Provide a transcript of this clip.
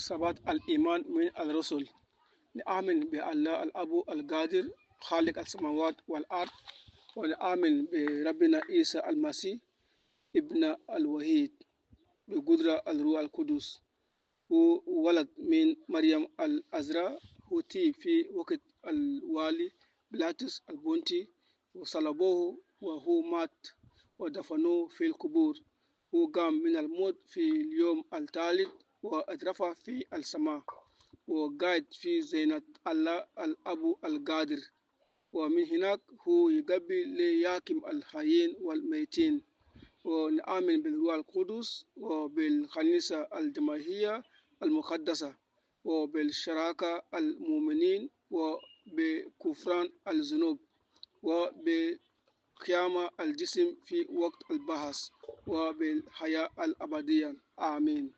ثبات الإيمان من الرسل. نؤمن بالله الأب القادر خالق السماوات والأرض، ونؤمن بربنا عيسى المسيح ابن الوحيد بقدرة الروح القدس، هو ولد من مريم العذراء، هوتي في وقت الوالي بيلاطس البنطي، وصلبوه وهو مات ودفنوه في القبور، هو قام من الموت في اليوم الثالث واترفع في السماء، وقاعد في زينة الله الأب القادر، ومن هناك هو يقبل ليحكم الحيين والميتين. ونؤمن بالروح القدس وبالكنيسة الجماهيرية المقدسة وبالشراكة المؤمنين وبكفران الذنوب وبقيام الجسم في وقت البحث وبالحياة الأبدية. آمين.